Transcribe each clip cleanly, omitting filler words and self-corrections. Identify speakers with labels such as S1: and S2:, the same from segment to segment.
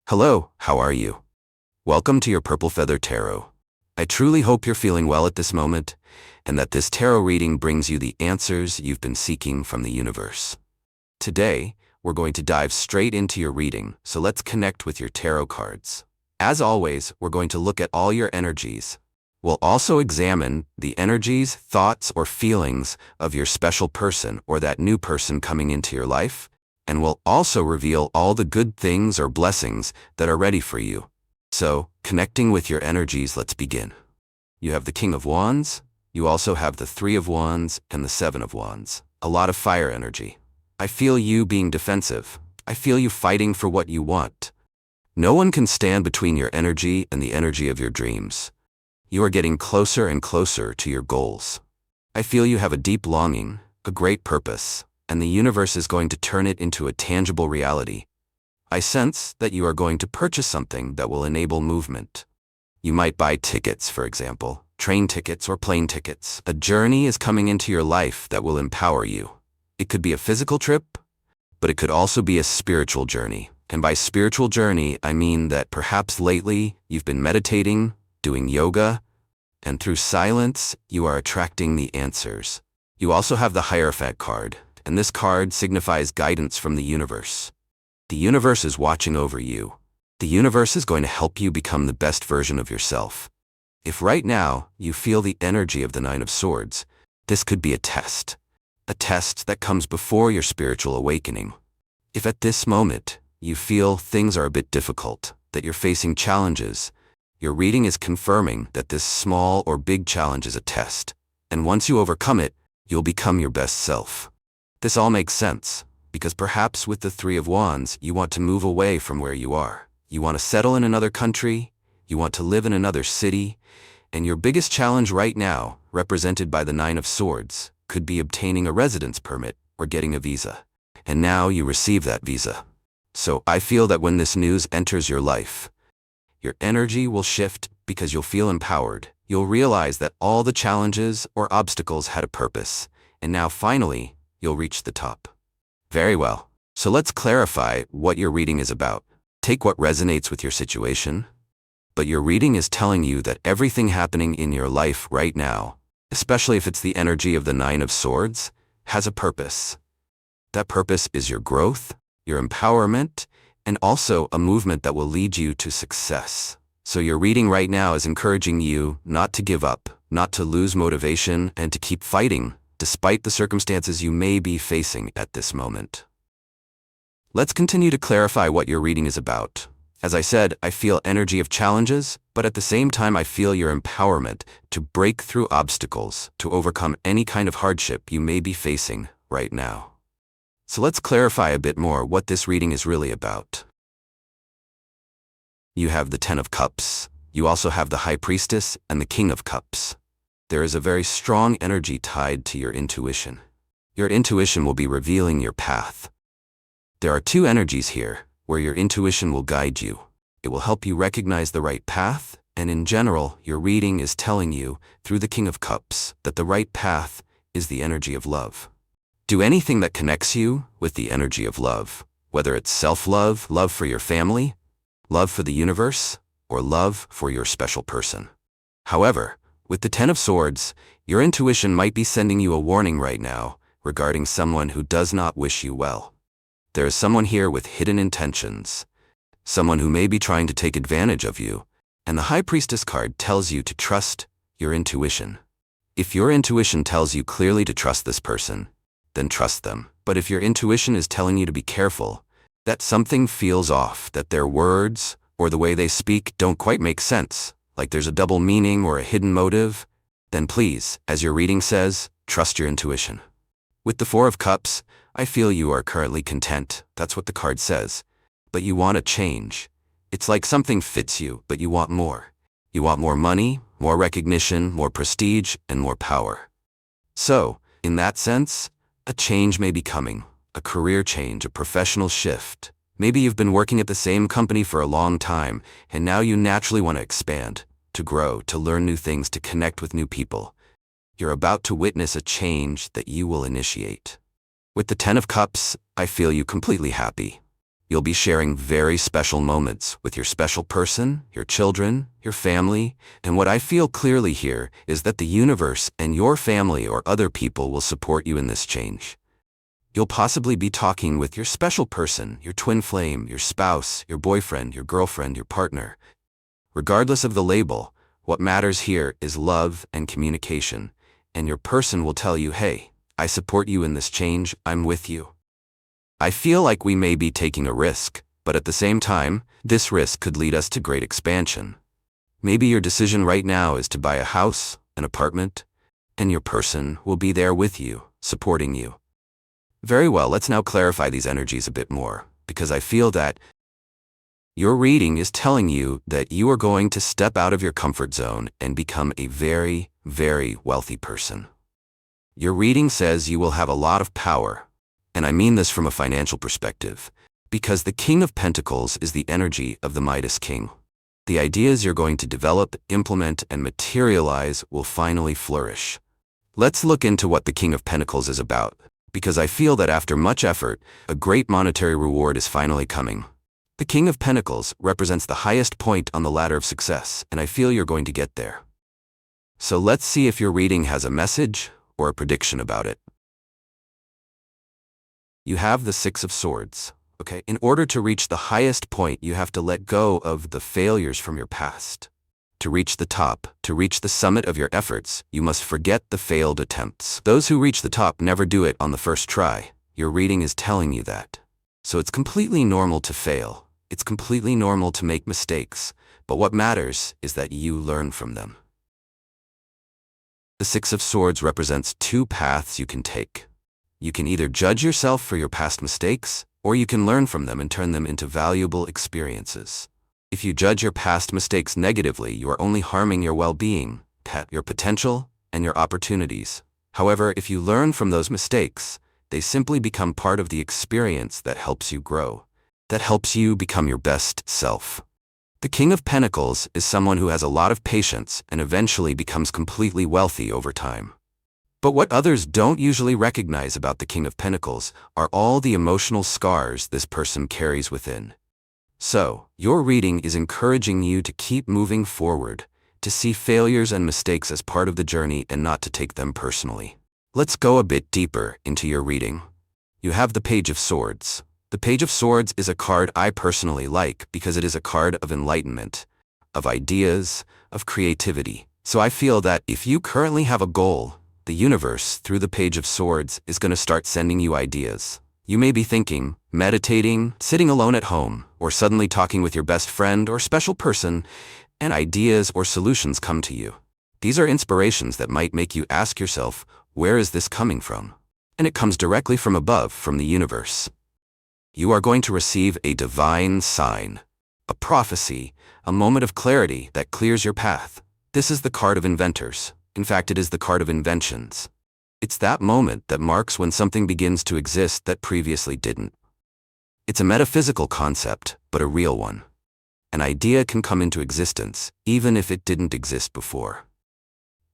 S1: Hello, how are you? Welcome to your Purple Feather Tarot. I truly hope you're feeling well at this moment, and that this tarot reading brings you the answers you've been seeking from the universe. Today, we're going to dive straight into your reading, so let's connect with your tarot cards. As always, we're going to look at all your energies. We'll also examine the energies, thoughts, or feelings of your special person or that new person coming into your life, and we'll also reveal all the good things or blessings that are ready for you. So, connecting with your energies, let's begin. You have the King of Wands, you also have the Three of Wands and the Seven of Wands. A lot of fire energy. I feel you being defensive. I feel you fighting for what you want. No one can stand between your energy and the energy of your dreams. You are getting closer and closer to your goals. I feel you have a deep longing, a great purpose, and the universe is going to turn it into a tangible reality. I sense that you are going to purchase something that will enable movement. You might buy tickets, for example, train tickets or plane tickets. A journey is coming into your life that will empower you. It could be a physical trip, but it could also be a spiritual journey. And by spiritual journey, I mean that perhaps lately you've been meditating, doing yoga, and through silence, you are attracting the answers. You also have the Hierophant card, and this card signifies guidance from the universe. The universe is watching over you. The universe is going to help you become the best version of yourself. If right now you feel the energy of the Nine of Swords, this could be a test that comes before your spiritual awakening. If at this moment you feel things are a bit difficult, that you're facing challenges, your reading is confirming that this small or big challenge is a test, and once you overcome it, you'll become your best self. This all makes sense, because perhaps with the Three of Wands, you want to move away from where you are. You want to settle in another country, you want to live in another city, and your biggest challenge right now, represented by the Nine of Swords, could be obtaining a residence permit or getting a visa. And now you receive that visa. So I feel that when this news enters your life, your energy will shift because you'll feel empowered. You'll realize that all the challenges or obstacles had a purpose, and now finally, you'll reach the top. Very well. So let's clarify what your reading is about. Take what resonates with your situation, but your reading is telling you that everything happening in your life right now, especially if it's the energy of the Nine of Swords, has a purpose. That purpose is your growth, your empowerment, and also a movement that will lead you to success. So your reading right now is encouraging you not to give up, not to lose motivation, and to keep fighting, despite the circumstances you may be facing at this moment. Let's continue to clarify what your reading is about. As I said, I feel energy of challenges, but at the same time I feel your empowerment to break through obstacles, to overcome any kind of hardship you may be facing right now. So let's clarify a bit more what this reading is really about. You have the Ten of Cups. You also have the High Priestess and the King of Cups. There is a very strong energy tied to your intuition. Your intuition will be revealing your path. There are two energies here where your intuition will guide you. It will help you recognize the right path, and in general, your reading is telling you, through the King of Cups, that the right path is the energy of love. Do anything that connects you with the energy of love, whether it's self-love, love for your family, love for the universe, or love for your special person. However, with the Ten of Swords, your intuition might be sending you a warning right now regarding someone who does not wish you well. There is someone here with hidden intentions, someone who may be trying to take advantage of you, and the High Priestess card tells you to trust your intuition. If your intuition tells you clearly to trust this person, then trust them. But if your intuition is telling you to be careful, that something feels off, that their words or the way they speak don't quite make sense, like there's a double meaning or a hidden motive, then please, as your reading says, trust your intuition. With the Four of Cups, I feel you are currently content. That's what the card says. But you want a change. It's like something fits you, but you want more. You want more money, more recognition, more prestige, and more power. So, in that sense, a change may be coming. A career change, a professional shift. Maybe you've been working at the same company for a long time, and now you naturally want to expand, to grow, to learn new things, to connect with new people. You're about to witness a change that you will initiate. With the Ten of Cups, I feel you completely happy. You'll be sharing very special moments with your special person, your children, your family, and what I feel clearly here is that the universe and your family or other people will support you in this change. You'll possibly be talking with your special person, your twin flame, your spouse, your boyfriend, your girlfriend, your partner. Regardless of the label, what matters here is love and communication, and your person will tell you, hey, I support you in this change, I'm with you. I feel like we may be taking a risk, but at the same time, this risk could lead us to great expansion. Maybe your decision right now is to buy a house, an apartment, and your person will be there with you, supporting you. Very well, let's now clarify these energies a bit more, because I feel that your reading is telling you that you are going to step out of your comfort zone and become a very, very wealthy person. Your reading says you will have a lot of power, and I mean this from a financial perspective, because the King of Pentacles is the energy of the Midas King. The ideas you're going to develop, implement, and materialize will finally flourish. Let's look into what the King of Pentacles is about, because I feel that after much effort, a great monetary reward is finally coming. The King of Pentacles represents the highest point on the ladder of success, and I feel you're going to get there. So let's see if your reading has a message or a prediction about it. You have the Six of Swords. Okay, in order to reach the highest point, you have to let go of the failures from your past. To reach the top, to reach the summit of your efforts, you must forget the failed attempts. Those who reach the top never do it on the first try. Your reading is telling you that. So it's completely normal to fail. It's completely normal to make mistakes. But what matters is that you learn from them. The Six of Swords represents two paths you can take. You can either judge yourself for your past mistakes, or you can learn from them and turn them into valuable experiences. If you judge your past mistakes negatively, you are only harming your well-being, your potential, and your opportunities. However, if you learn from those mistakes, they simply become part of the experience that helps you grow, that helps you become your best self. The King of Pentacles is someone who has a lot of patience and eventually becomes completely wealthy over time. But what others don't usually recognize about the King of Pentacles are all the emotional scars this person carries within. So, your reading is encouraging you to keep moving forward, to see failures and mistakes as part of the journey and not to take them personally. Let's go a bit deeper into your reading. You have the Page of Swords. The Page of Swords is a card I personally like because it is a card of enlightenment, of ideas, of creativity. So I feel that if you currently have a goal, the universe, through the Page of Swords, is going to start sending you ideas. You may be thinking, meditating, sitting alone at home, or suddenly talking with your best friend or special person, and ideas or solutions come to you. These are inspirations that might make you ask yourself, where is this coming from? And it comes directly from above, from the universe. You are going to receive a divine sign, a prophecy, a moment of clarity that clears your path. This is the card of inventors. In fact, it is the card of inventions. It's that moment that marks when something begins to exist that previously didn't. It's a metaphysical concept, but a real one. An idea can come into existence, even if it didn't exist before.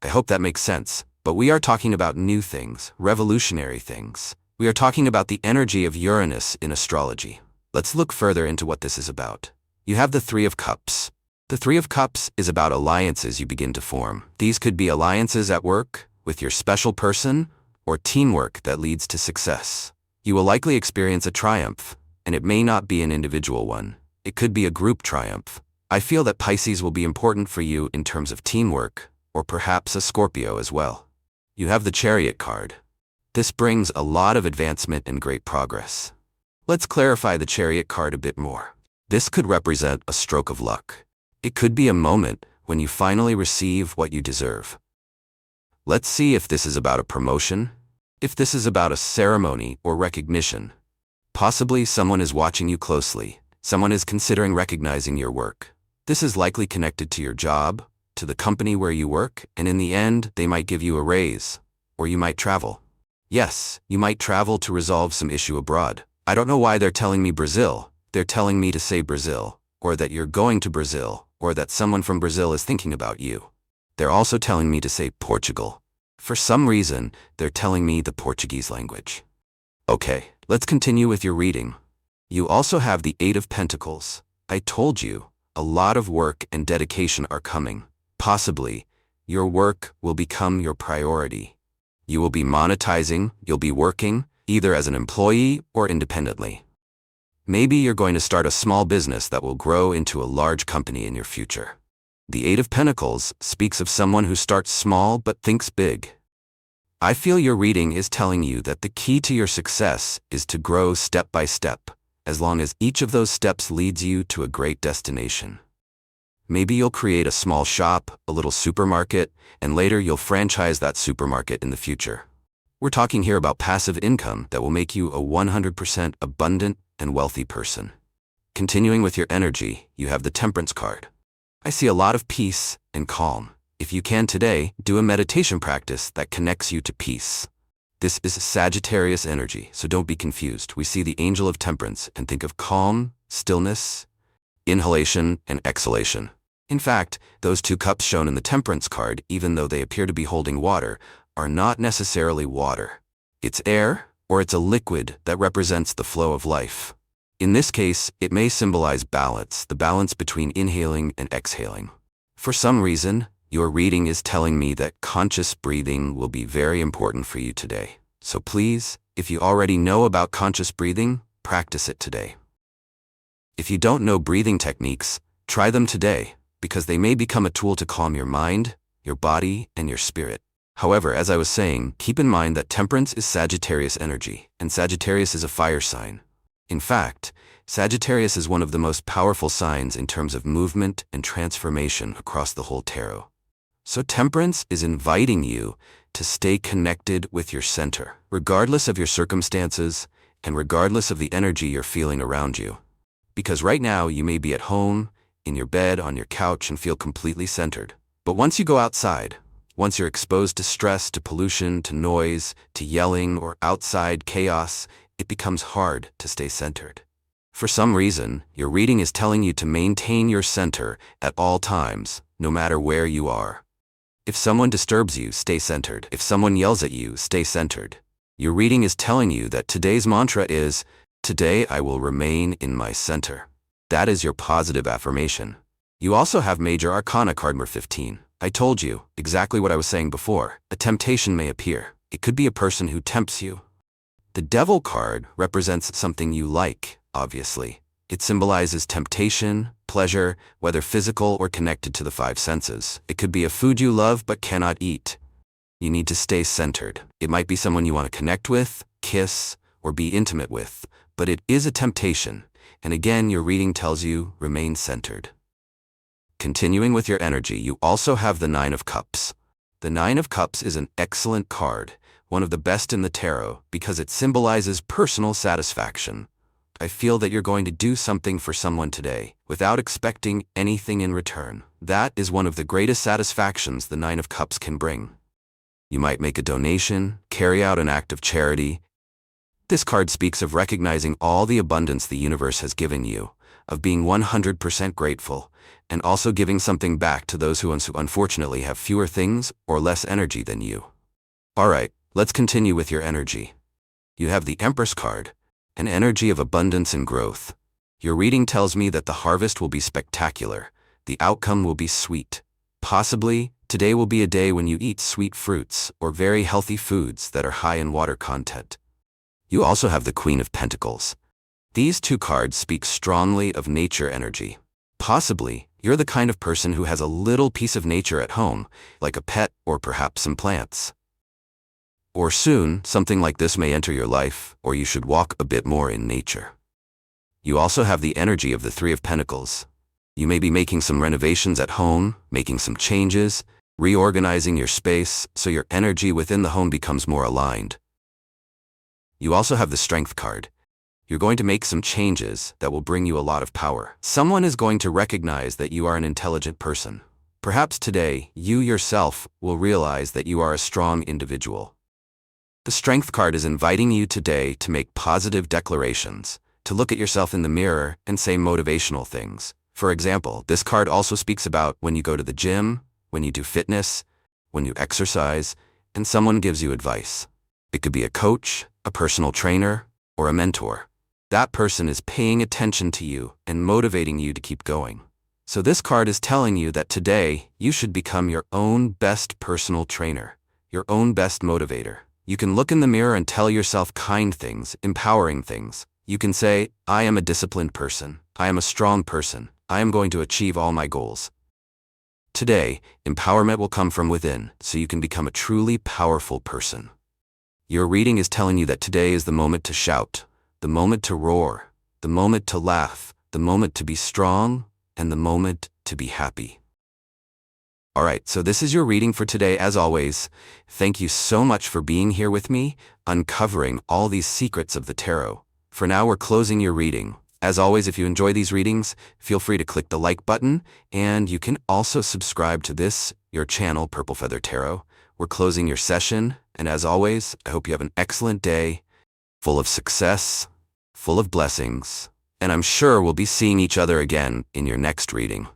S1: I hope that makes sense, but we are talking about new things, revolutionary things. We are talking about the energy of Uranus in astrology. Let's look further into what this is about. You have the Three of Cups. The Three of Cups is about alliances you begin to form. These could be alliances at work, with your special person, or teamwork that leads to success. You will likely experience a triumph, and it may not be an individual one. It could be a group triumph. I feel that Pisces will be important for you in terms of teamwork, or perhaps a Scorpio as well. You have the Chariot card. This brings a lot of advancement and great progress. Let's clarify the Chariot card a bit more. This could represent a stroke of luck. It could be a moment when you finally receive what you deserve. Let's see if this is about a promotion, if this is about a ceremony or recognition. Possibly someone is watching you closely. Someone is considering recognizing your work. This is likely connected to your job, to the company where you work, and in the end, they might give you a raise. Or you might travel. Yes, you might travel to resolve some issue abroad. I don't know why they're telling me Brazil. They're telling me to say Brazil, or that you're going to Brazil, or that someone from Brazil is thinking about you. They're also telling me to say Portugal. For some reason, they're telling me the Portuguese language. Okay, let's continue with your reading. You also have the Eight of Pentacles. I told you, a lot of work and dedication are coming. Possibly, your work will become your priority. You will be monetizing, you'll be working, either as an employee or independently. Maybe you're going to start a small business that will grow into a large company in your future. The Eight of Pentacles speaks of someone who starts small but thinks big. I feel your reading is telling you that the key to your success is to grow step by step, as long as each of those steps leads you to a great destination. Maybe you'll create a small shop, a little supermarket, and later you'll franchise that supermarket in the future. We're talking here about passive income that will make you a 100% abundant and wealthy person. Continuing with your energy, you have the Temperance card. I see a lot of peace and calm. If you can today, do a meditation practice that connects you to peace. This is Sagittarius energy, so don't be confused. We see the angel of temperance and think of calm, stillness, inhalation, and exhalation. In fact, those two cups shown in the Temperance card, even though they appear to be holding water, are not necessarily water. It's air, or it's a liquid that represents the flow of life. In this case, it may symbolize balance, the balance between inhaling and exhaling. For some reason, your reading is telling me that conscious breathing will be very important for you today. So please, if you already know about conscious breathing, practice it today. If you don't know breathing techniques, try them today, because they may become a tool to calm your mind, your body, and your spirit. However, as I was saying, keep in mind that Temperance is Sagittarius energy, and Sagittarius is a fire sign. In fact, Sagittarius is one of the most powerful signs in terms of movement and transformation across the whole tarot. So Temperance is inviting you to stay connected with your center, regardless of your circumstances and regardless of the energy you're feeling around you. Because right now you may be at home, in your bed, on your couch, and feel completely centered. But once you go outside, once you're exposed to stress, to pollution, to noise, to yelling, or outside chaos, it becomes hard to stay centered. For some reason, your reading is telling you to maintain your center at all times, no matter where you are. If someone disturbs you, stay centered. If someone yells at you, stay centered. Your reading is telling you that today's mantra is, "Today I will remain in my center." That is your positive affirmation. You also have Major Arcana card number 15. I told you, exactly what I was saying before. A temptation may appear. It could be a person who tempts you. The Devil card represents something you like, obviously. It symbolizes temptation, pleasure, whether physical or connected to the five senses. It could be a food you love but cannot eat. You need to stay centered. It might be someone you want to connect with, kiss, or be intimate with, but it is a temptation. And again, your reading tells you, remain centered. Continuing with your energy, you also have the Nine of Cups. The Nine of Cups is an excellent card, one of the best in the tarot, because it symbolizes personal satisfaction. I feel that you're going to do something for someone today, without expecting anything in return. That is one of the greatest satisfactions the Nine of Cups can bring. You might make a donation, carry out an act of charity. This card speaks of recognizing all the abundance the universe has given you, of being 100% grateful, and also giving something back to those who unfortunately have fewer things or less energy than you. Alright, let's continue with your energy. You have the Empress card, an energy of abundance and growth. Your reading tells me that the harvest will be spectacular, the outcome will be sweet. Possibly, today will be a day when you eat sweet fruits or very healthy foods that are high in water content. You also have the Queen of Pentacles. These two cards speak strongly of nature energy. Possibly, you're the kind of person who has a little piece of nature at home, like a pet or perhaps some plants. Or soon, something like this may enter your life, or you should walk a bit more in nature. You also have the energy of the Three of Pentacles. You may be making some renovations at home, making some changes, reorganizing your space so your energy within the home becomes more aligned. You also have the Strength card. You're going to make some changes that will bring you a lot of power. Someone is going to recognize that you are an intelligent person. Perhaps today, you yourself will realize that you are a strong individual. The Strength card is inviting you today to make positive declarations, to look at yourself in the mirror and say motivational things. For example, this card also speaks about when you go to the gym, when you do fitness, when you exercise, and someone gives you advice. It could be a coach, a personal trainer, or a mentor. That person is paying attention to you and motivating you to keep going. So this card is telling you that today you should become your own best personal trainer, your own best motivator. You can look in the mirror and tell yourself kind things, empowering things. You can say, I am a disciplined person. I am a strong person. I am going to achieve all my goals. Today, empowerment will come from within, so you can become a truly powerful person. Your reading is telling you that today is the moment to shout, the moment to roar, the moment to laugh, the moment to be strong, and the moment to be happy. Alright, so this is your reading for today. As always, thank you so much for being here with me, uncovering all these secrets of the tarot. For now, we're closing your reading. As always, if you enjoy these readings, feel free to click the like button, and you can also subscribe to your channel, Purple Feather Tarot. We're closing your session, and as always, I hope you have an excellent day, full of success, full of blessings, and I'm sure we'll be seeing each other again in your next reading.